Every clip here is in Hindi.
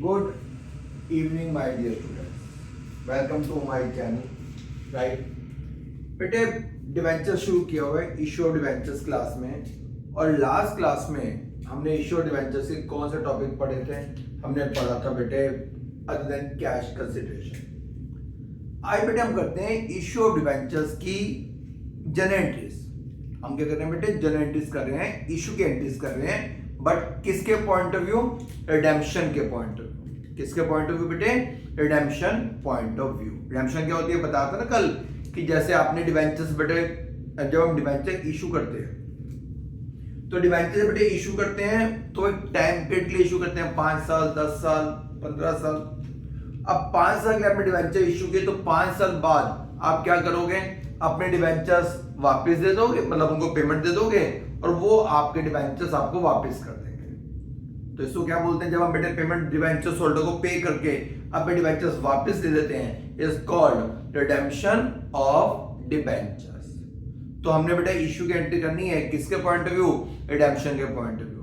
Good evening, my dear students. Welcome to my channel. Right? बेटे डिवेंचर शुरू किया हुआ है इशू ऑफ डिवेंचर्स क्लास में, और लास्ट क्लास में हमने इशू ऑफ डिवेंचर्स के कौन से टॉपिक पढ़े थे? हमने पढ़ा था बेटे अदर देन कैश कंसिडरेशन। आज बेटे हम करते हैं इशू ऑफ डिवेंचर्स की जर्नल एंट्रीज। हम क्या कर रहे हैं बेटे? जर्नल एंट्रीज कर रहे हैं, इशू की एंट्रीज कर रहे हैं, बट किसके पॉइंट ऑफ व्यू? रिडेम्पशन के पॉइंट ऑफ व्यू। किसके पॉइंट ऑफ व्यू बेटे? Redemption point of view. Redemption क्या होती है बताया था ना कल, कि जैसे आपने डिवेंचर्स बेटे, जब हम डिवेंचर इशू करते हैं तो डिवेंचर बेटे इशू करते हैं तो एक टाइम पीरियड के लिए इशू करते हैं, 5 साल, 10 साल, 15 साल। अब 5 साल के आपने डिवेंचर इशू किए तो 5 साल बाद आप क्या करोगे? अपने डिवेंचर्स वापस दे दोगे, मतलब उनको पेमेंट दे दोगे और वो आपके डिवेंचर्स आपको वापस कर देंगे। तो इसको क्या बोलते हैं? जब हम बेटे पेमेंट डिवेंचर्स होल्डर को पे करके अपने डिवेंचर्स वापस दे देते हैं, is called redemption of debentures. तो हमने बेटा इशू की एंट्री करनी है किसके पॉइंट ऑफ व्यू? रिडेम्पशन के पॉइंट ऑफ व्यू।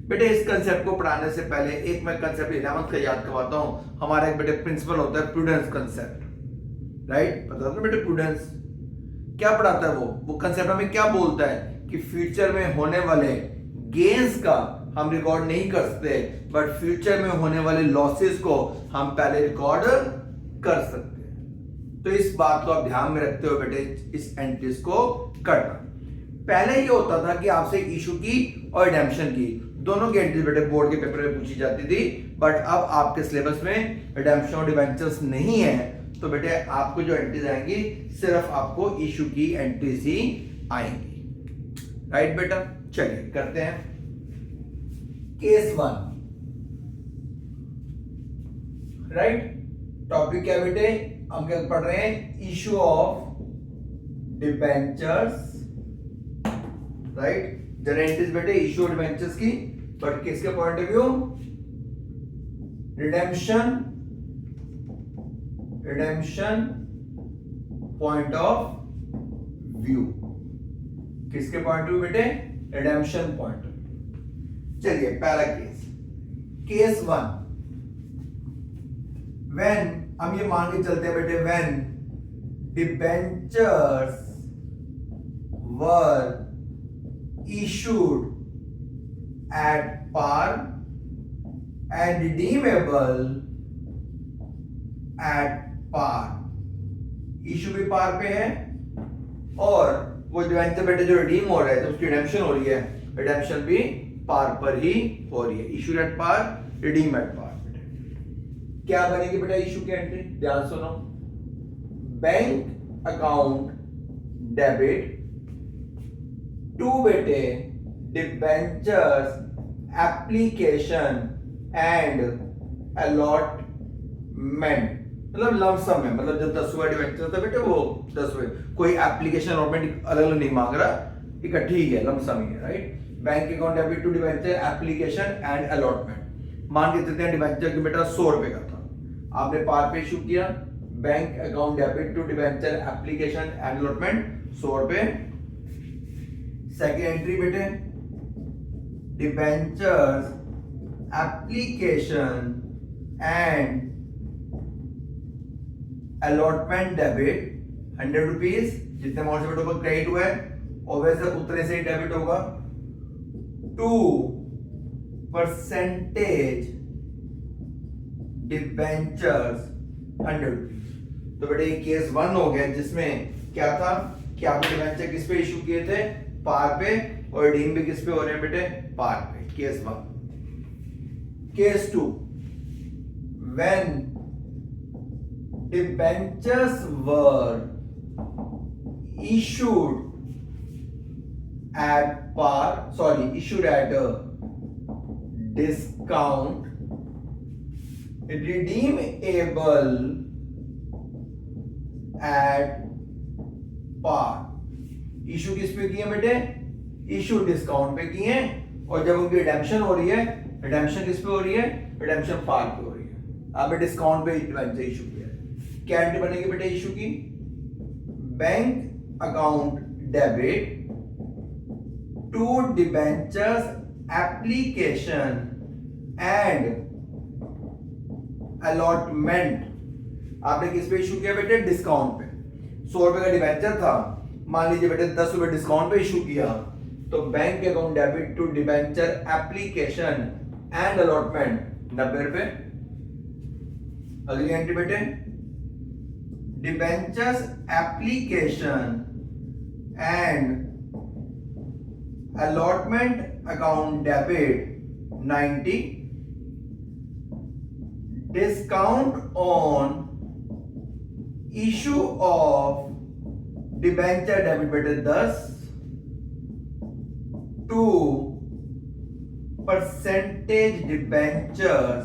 बेटे इस कंसेप्ट को पढ़ाने से पहले एक मैं कंसेप्ट 11th का याद करवाता हूं। हमारा एक बेटे प्रिंसिपल होता है प्रूडेंस कंसेप्ट, राइट? पता था बेटे प्रूडेंस क्या पढ़ाता है? वो कंसेप्ट हमें क्या बोलता है कि फ्यूचर में होने वाले गेन्स का हम रिकॉर्ड नहीं कर सकते, बट फ्यूचर में होने वाले लॉसेस को हम पहले रिकॉर्ड कर सकते हैं। तो इस बात को आप ध्यान में रखते हुए बेटे इस एंट्रीज को करना। पहले ये होता था कि आपसे इशू की और रिडेम्पशन की दोनों की एंट्रीज बेटे बोर्ड के पेपर में पूछी जाती थी, बट अब आपके सिलेबस में रिडेम्पशन और डिवेंचर्स नहीं है, तो बेटे आपको जो एंट्रीज आएंगी सिर्फ आपको इशू की एंट्रीज ही आएंगी। राइट बेटा? चलिए करते हैं केस 1। राइट? टॉपिक क्या बेटे? हम क्या पढ़ रहे हैं? Issue of debentures. Right? Journal entries बेटे इशू ऑफ डिबेंचर्स की, बट किसके point of view? Redemption point of view. किसके पॉइंट ऑफ व्यू बेटे? Redemption point of view. चलिए पहला केस 1। व्हेन, हम ये मान के चलते हैं बेटे, when debentures were issued at par and redeemable at par। Issue भी पार पे है और वो डिवेंचर बेटे जो रिडीम हो रहा है तो उसकी रिडेम्पशन हो रही है, रिडेम्पशन भी पार पर ही हो रही है। Issue at par, redeem at par. बेटे क्या बनेगी बेटा इशू की एंट्री? ध्यान सुनो। बैंक अकाउंट डेबिट टू बेटे डिबेंचर्स एप्लीकेशन एंड अलॉटमेंट, मतलब लमसम है, मतलब जब 10 डिबेंचर था बेटे वो 10 कोई एप्लीकेशन अलॉटमेंट अलग अलग नहीं मांग रहा, इकट्ठी ही है, लमसम ही है। Right? Bank account debit to debenture application and allotment. मान के चलते हैं डिबेंचर की बेटा 100 रुपए का था, आपने पार पे इशू किया। Bank account debit to debenture application and allotment 100 रुपए। सेकेंड एंट्री बेटे debentures application and allotment debit 100 rupees. जितने अमाउंट से बेटे क्रेडिट हुआ है ऑब्वियसली उतने से ही डेबिट होगा। 2% डिबेंचर्स 100 रुपीज। तो बेटे ये केस 1 हो गया, जिसमें क्या था कि आपने डिबेंचर किस पे इशू किए थे? पार पे, और रिडीम भी किस पे हो रहे हैं बेटे? पार पे। Case 1। Case 2, when debentures were issued at issued at a discount, redeemable at par। Issue किस पे किए बेटे? इशू डिस्काउंट पे किए, और जब उनकी रिडेम्पशन हो रही है, रिडेम्पशन किस पे हो रही है? रिडेम्पशन पार पे हो रही है। आपने डिस्काउंट पे डिबेंचर इशू किया। क्या एंट्री बनेगी बेटे इशू की? Bank account debit to debentures application and allotment आपने किस पे इशू किया बेटे? डिस्काउंट पे। 100 रुपए का डिबेंचर था, मान लीजिए बेटे 10 रुपए डिस्काउंट पे इशू किया, तो bank account debit to debenture application and allotment 90 रुपए। अगली एंट्री बेटे, debentures application and allotment account debit 90, discount on issue of debenture debit बेटे 10, 2% डिबेंचर्स,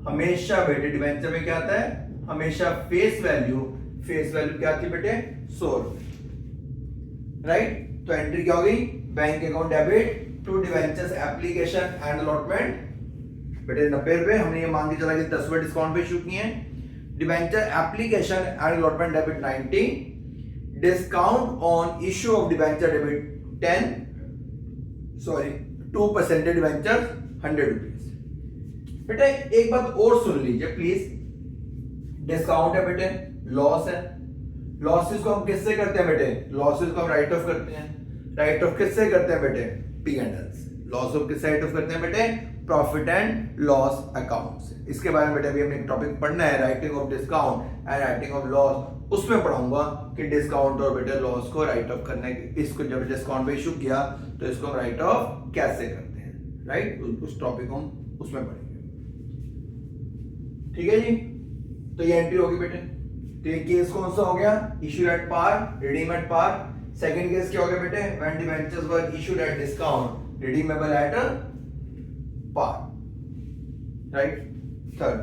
हमेशा बेटे डिबेंचर में क्या आता है? हमेशा फेस वैल्यू क्या थी बेटे? 100 रुपए, राइट। तो एंट्री क्या हो गई? Bank account debit to debentures application and allotment बेटे 90 रुपए। हमने ये मान के चला कि 10 रुपए डिस्काउंट पे इशू किए हैं। Debenture application and allotment debit 90, discount on issue of debenture debit 2% debenture 100 rupees. बेटे एक बात और सुन लीजिए प्लीज, डिस्काउंट है बेटे, लॉस है। लॉसेस को हम किससे करते हैं बेटे? लॉसेस को हम राइट ऑफ करते हैं। राइट ऑफ किससे करते हैं बेटे? पी एंड एल से। लॉस ऑफ किससे राइट ऑफ करते हैं बेटे? प्रॉफिट एंड लॉस अकाउंट से। इसके बारे में बेटे अभी हमने एक टॉपिक पढ़ना है, writing of discount and writing of loss. उसमें पढ़ाऊंगा कि डिस्काउंट और बेटे लॉस को राइट ऑफ करने के, इसको जब डिस्काउंट पे इशू किया तो इसको हम राइट ऑफ कैसे करते हैं, राइट। उस टॉपिक हम उसमें पढ़ेंगे, ठीक है जी। तो ये एंट्री होगी बेटे। तो ये केस कौन सा हो गया? Issue at par, redeem at par. Second case क्या हो गया बेटे? When debentures were issued at discount, redeemable at par, right. Third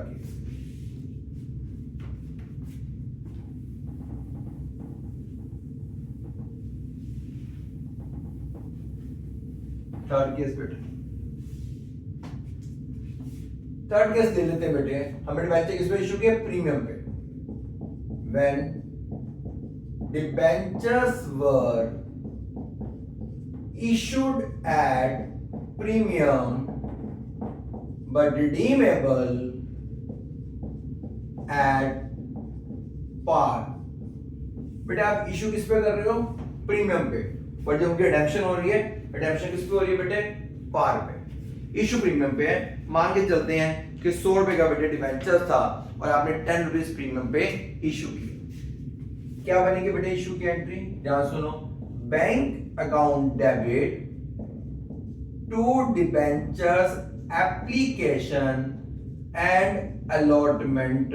case, बेटे थर्ड केस ले लेते हैं बेटे। हमने डिबेंचर किस पे इशू किया? प्रीमियम पे। When debentures were issued at premium but redeemable at par, बेटे आप इशू किस पे कर रहे हो? प्रीमियम पे। पर जब उनकी रिडेम्पशन हो रही है, रिडेम्पशन किस पे हो रही है बेटे? पार पे। इशू प्रीमियम पे है। मान के चलते हैं कि 100 रुपए का बेटे डिबेंचर था और आपने 10 रुपीज प्रीमियम पे इशू की। क्या बनेगी बेटे इशू की एंट्री? ध्यान सुनो, bank account debit to debentures application and allotment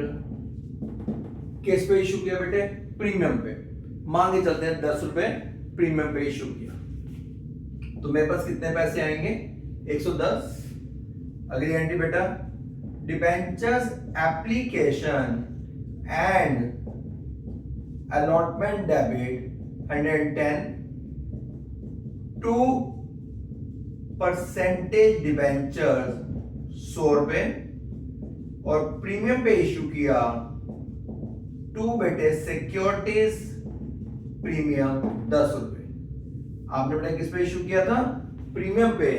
किस पे इशू किया बेटे? प्रीमियम पे। मान के चलते हैं 10 रुपए प्रीमियम पे इशू किया, तो मेरे पास कितने पैसे आएंगे? 110। अगली एंट्री बेटा, debentures application and allotment debit 110, 2% debentures 100 रुपए और प्रीमियम पे इशू किया 2 बेटे सिक्योरिटीज प्रीमियम 10 रुपए। आपने बेटा किस पे इशू किया था? प्रीमियम पे।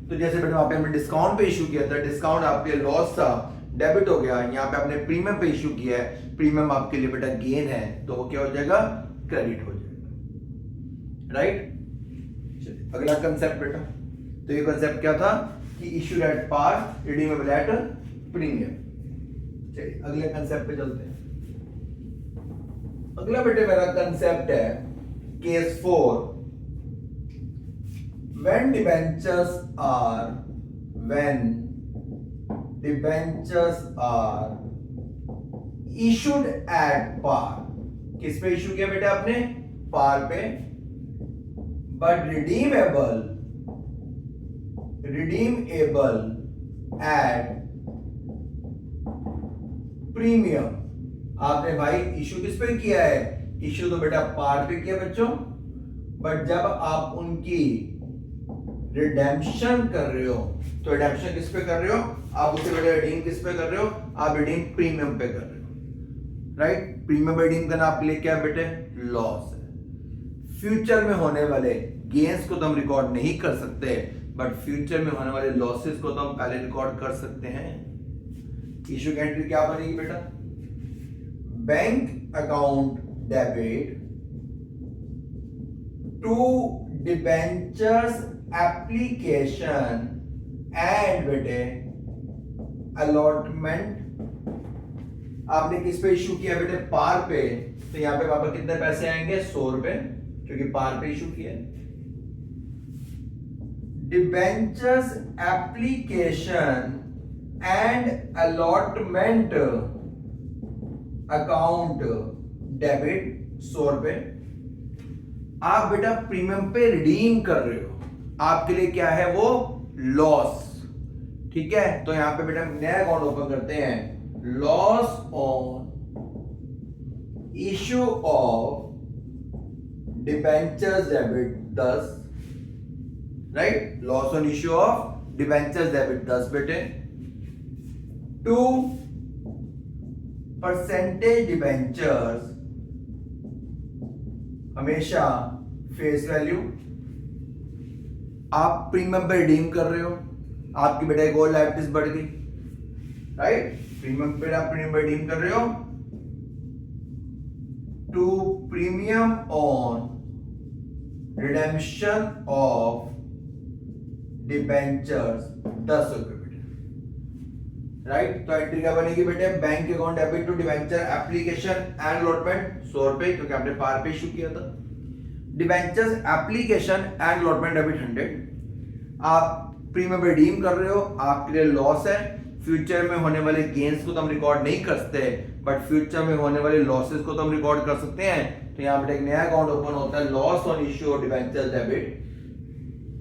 तो जैसे बेटा वहां पे हमने डिस्काउंट पे इशू किया था, डिस्काउंट आपके लॉस था, डेबिट हो गया। यहाँ पे आपने प्रीमियम पे इशू किया है, प्रीमियम आपके लिए बेटा गेन है, तो वो क्या हो जाएगा? क्रेडिट हो जाएगा, राइट। चलिए अगला कंसेप्ट बेटा। तो ये कंसेप्ट क्या था कि issue at par, redeemable at premium. चलिए अगले कंसेप्ट पे चलते हैं। अगला बेटे मेरा कंसेप्ट है case 4, when debentures are issued at par, किस पे इशू किया बेटा आपने? पार पे। but redeemable at premium. आपने भाई इशू किस पे किया है? इशू तो बेटा पार पे किया बच्चों, बट जब आप उनकी रिडेम्पशन कर रहे हो तो रिडेम्पशन किस पे कर रहे हो? आप उसे बेटा रिडीम किस पे कर रहे हो? आप रिडीम प्रीमियम पे कर रहे हो, राइट। प्रीमियम रिडीम करना आपके लिए क्या है बेटे? लॉस है। फ्यूचर में होने वाले गेन्स को तो हम रिकॉर्ड नहीं कर सकते, बट फ्यूचर में होने वाले लॉसेस को तो हम पहले रिकॉर्ड कर सकते हैं। इशू की एंट्री क्या बनेगी बेटा, bank account debit to debentures application and बेटे अलॉटमेंट। आपने किस पे इशू किया बेटे, पार पे, तो यहां पे वापस कितने पैसे आएंगे, 100 रुपए, क्योंकि पार पे इशू किया है। Debentures application and allotment account debit 100 रुपए। आप बेटा प्रीमियम पे रिडीम कर रहे हो, आपके लिए क्या है वो, लॉस। ठीक है, तो यहां पे बेटा नया अकाउंट ओपन करते हैं, loss on issue of debentures debit 10, right, loss on issue of debentures debit 10 बेटे, टू परसेंटेज डिबेंचर्स हमेशा फेस वैल्यू। आप प्रीमियम पे रिडीम कर रहे हो, आपकी बेटा एक और लायबिलिटीज बढ़ गई, राइट, प्रीमियम पे आप प्रीमियम पे रिडीम कर रहे हो, to premium on redemption of debentures 10 रुपए बेटे, राइट। तो एंट्री क्या बनेगी बेटे, bank account debit to debenture application and allotment 100 रुपए, क्योंकि आपने पार पे इशू किया था। Debentures application and allotment debit 100। आप प्रीमियम रिडीम कर रहे हो, आपके लिए लॉस है, फ्यूचर में होने वाले गेन्स को तो हम रिकॉर्ड नहीं कर सकते, बट फ्यूचर में होने वाले लॉसेस को तो हम रिकॉर्ड कर सकते हैं। तो यहां पर एक नया अकाउंट ओपन होता है, loss on issue of debentures debit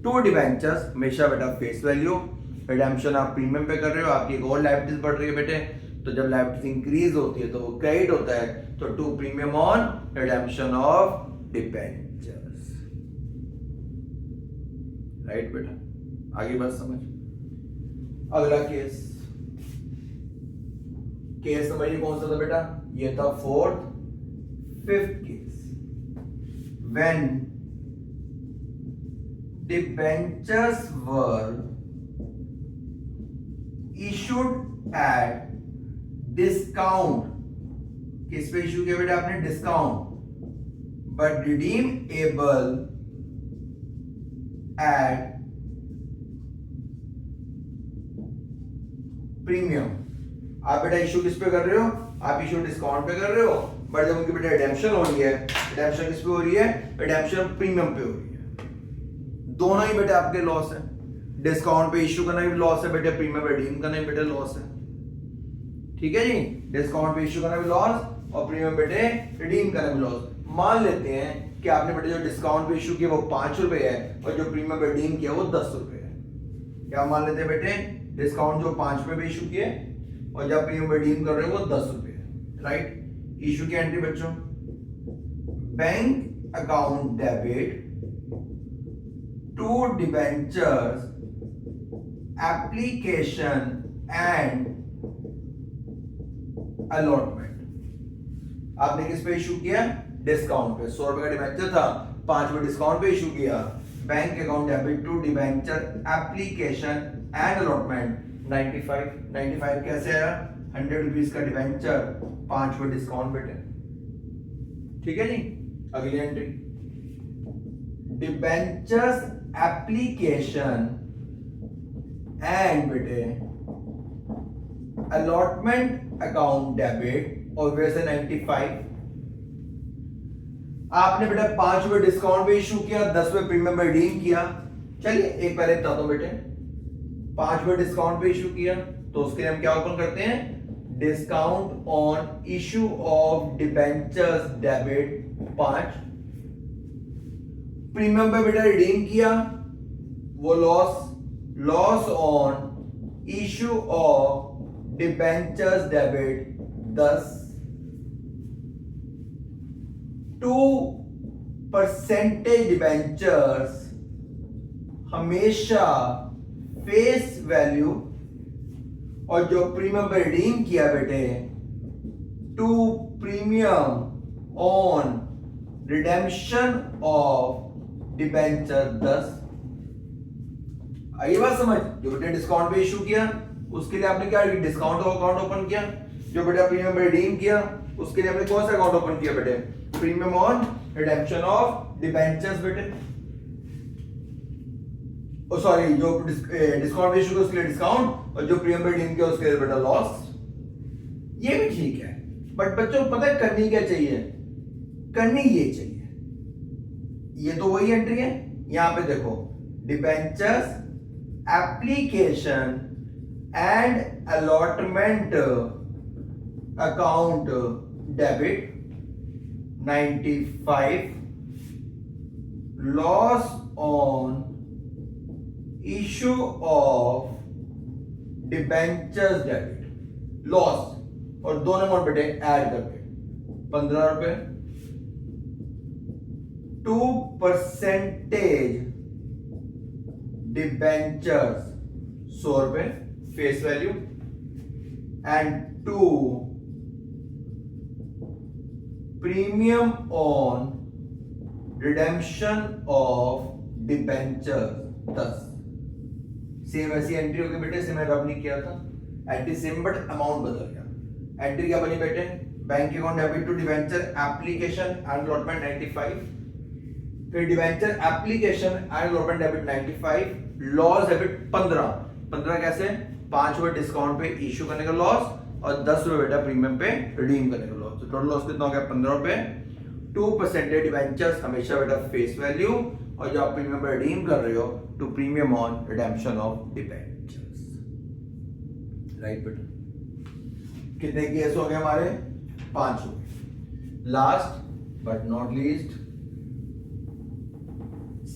to debentures, हमेशा बेटा फेस वैल्यू। रिडेम्पशन आप प्रीमियम पे कर रहे हो, आपकी एक और लायबिलिटीज बढ़ रही है बेटे, तो जब लायबिलिटीज इंक्रीज होती है तो वो क्रेडिट होता है, तो to premium on redemption of debentures, right बेटा। आगे बात समझ। अगला केस, केस समझिए कौन सा था बेटा, ये था 4th 5th case. When debentures were issued at discount, किस पे इशू किया बेटा आपने, discount, but redeemable at premium. आप बेटा इशू किस पे कर रहे हो, आप इशू डिस्काउंट पे कर रहे हो, बट जब उनकी बेटा रिडेम्पशन हो रही है, रिडेम्पशन किस पे हो रही है, रिडेम्पशन प्रीमियम पे हो रही है। दोनों ही बेटे आपके लॉस है, डिस्काउंट पे इशू करना भी लॉस है बेटे, प्रीमियम रिडीम करना भी बेटे लॉस है। ठीक है जी, डिस्काउंट पे इशू करना भी लॉस और प्रीमियम बेटे रिडीम करना भी लॉस। मान लेते हैं कि आपने बेटे जो डिस्काउंट पे इशू किया वो 5 रुपए है और जो प्रीमियम रिडीम किया वो 10 रुपए है। क्या मान लेते हैं बेटे, डिस्काउंट जो 5 रुपए पे इशू किए और जब प्रीमियम रिडीम कर रहे हो वो 10 रुपए है, राइट। इशू की एंट्री बच्चों, bank account debit to debentures application and allotment. आपने किस पे इशू किया, डिस्काउंट पे, 100 रुपए का डिबेंचर था, 5 रुपए डिस्काउंट पे इशू किया। Bank account debit to debenture application and allotment 95 कैसे आया, 100 रुपीज का डिबेंचर, 5 रुपए डिस्काउंट बेटे। ठीक है जी, अगली एंट्री, डिबेंचर्स एप्लीकेशन एंड बेटे अलॉटमेंट अकाउंट डेबिट और वैसे 95। आपने बेटा 5 रुपए डिस्काउंट पे इशू किया, 10 रुपए प्रीमियम पे रिडीम किया। चलिए एक पहले बता दो बेटे, 5 रुपए डिस्काउंट पे इशू किया तो उसके लिए हम क्या ओपन करते हैं, discount on issue of debentures debit 5। Premium पे बेटा रिडीम किया वो loss on issue of debentures debit 10। 2% debentures हमेशा फेस वैल्यू और जो प्रीमियम पे रिडीम किया बेटे to premium on redemption of debenture 10। आई बात समझ, जो बेटे डिस्काउंट पे इशू किया उसके लिए आपने क्या डिस्काउंट अकाउंट ओपन किया, जो बेटा प्रीमियम रिडीम किया उसके लिए आपने कौन सा अकाउंट ओपन किया बेटे, premium on redemption of debentures बेटे, ओ सॉरी जो डिस्काउंट इशू किया उसके लिए डिस्काउंट, और जो प्रीमियम रिडीम किया उसके लिए बेटा लॉस। ये भी ठीक है, बट बच्चों पता है करनी क्या चाहिए, करनी ये चाहिए, ये तो वही एंट्री है। यहां पे देखो debentures application and allotment account debit 95, loss on issue of debentures debit, loss और दोनों अमाउंट बेटे ऐड करके 15 रुपए, 2% डिबेंचर्स 100 रुपए face value, and 2 premium on redemption of debentures 10। Same ऐसी एंट्री होगी बेटे, सेम रब नहीं किया था, एंट्री सेम बट अमाउंट बदल गया। एंट्री क्या बनी बेटे, bank account debit to debenture application and allotment 95, फिर debenture application and allotment debit 95, loss debit 15 कैसे, 5 रुपए डिस्काउंट पे इशू करने का लॉस और 10 रुपए बेटा प्रीमियम पे रिडीम करने का लॉस, तो टोटल लॉस कितना हो गया 15 रुपए। 2% डिबेंचर्स हमेशा बेटा फेस वैल्यू, और जो आप प्रीमियम पे रिडीम कर रहे हो to premium on redemption of debentures, right बेटा। कितने केस हो गए हमारे, 5 हो गए। Last but not least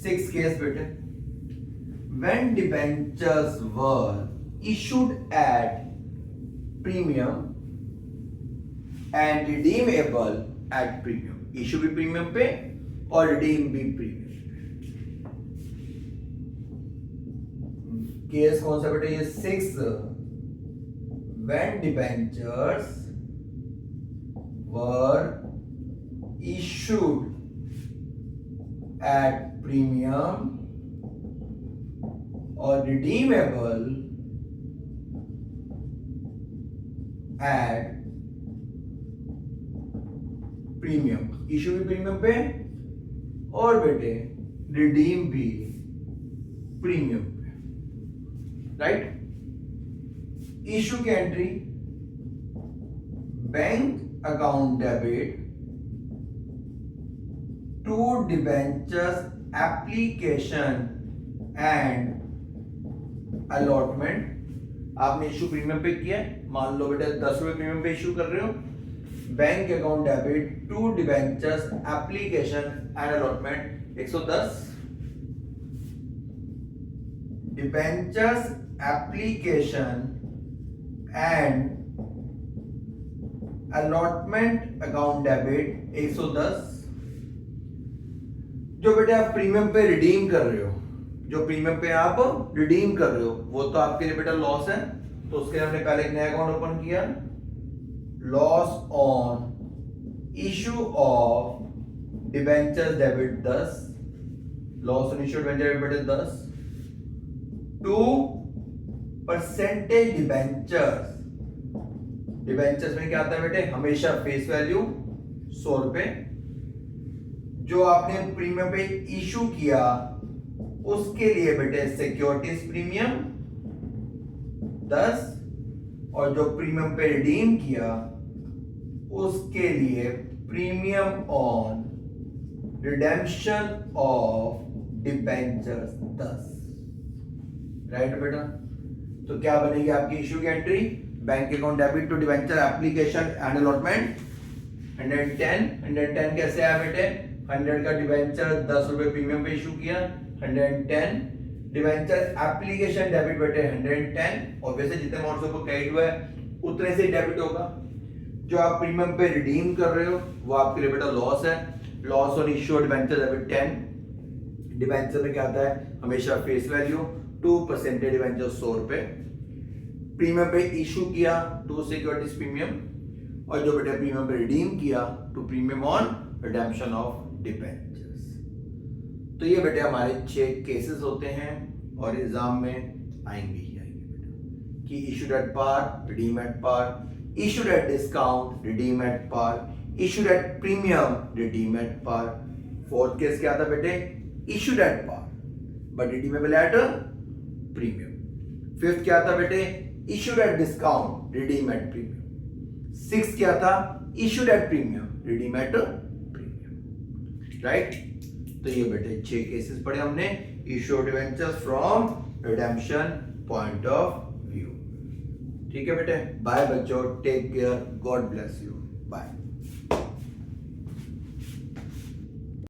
6 case बेटे, when debentures were issued at premium and redeemable at premium, issue भी प्रीमियम पे और रिडीम भी प्रीमियम। केस कौन सा बेटे, ये 6, when debentures were issued at premium और redeemable at प्रीमियम, इशू भी प्रीमियम पे और बेटे रिडीम भी प्रीमियम पे, राइट। इशू की entry bank account debit to debentures application and allotment, आपने इशू प्रीमियम पे किया है, मान लो बेटा 10 रुपए प्रीमियम पे इशू कर रहे हो, bank account debit to debentures application and allotment 110, debentures application and allotment account debit 110, जो बेटे आप प्रीमियम पे रिडीम कर रहे हो, जो प्रीमियम पे आप रिडीम कर रहे हो वो तो आपके लिए बेटा लॉस है, तो उसके लिए हमने पहले एक नया अकाउंट ओपन किया, loss on issue of debentures debit 10, loss on issue debenture debit 10, 2% debentures, debentures में क्या आता है बेटे, हमेशा फेस वैल्यू 100 रुपए, जो आपने प्रीमियम पे इशू किया उसके लिए बेटे सिक्योरिटीज प्रीमियम 10, और जो प्रीमियम पे रिडीम किया उसके लिए premium on redemption of debentures 10, right बेटा। तो क्या बनेगी आपकी इशू की entry, bank account debit to debenture application and allotment 110 कैसे आया बेटे, 100 का डिबेंचर 10 रुपए प्रीमियम पे इशू किया, 110 डिबेंचर एप्लीकेशन डेबिट बेटे 110, और वैसे जितने अमाउंट से क्रेडिट हुआ है उतने से डेबिट होगा, जो आप प्रीमियम पे रिडीम कर रहे हो वो आपके लिए बेटा लॉस है, loss on issue debenture debit 10, debenture में क्या आता है हमेशा फेस वैल्यू, 2% डिबेंचर 100 रुपए, प्रीमियम पे इशू किया टू सिक्योरिटीज प्रीमियम, और जो बेटा प्रीमियम पे रिडीम किया to premium on redemption of debentures. तो ये बेटे हमारे 6 केसेस होते हैं और एग्जाम में आएंगे ही आएंगे बेटा। कि issued at par, redeem at par, issued at discount, redeem at par, issued at premium, redeem at par. Fourth case क्या था बेटे, issued at par but redeemable at premium. Fifth क्या था बेटे, issued at discount, redeem at premium. Six क्या था, issued at premium, redeem at premium. Right, तो ये बेटे 6 केसेस पढ़े हमने issue debentures from redemption point of view. ठीक है बेटे, बाय बच्चों, take care, god bless you, bye.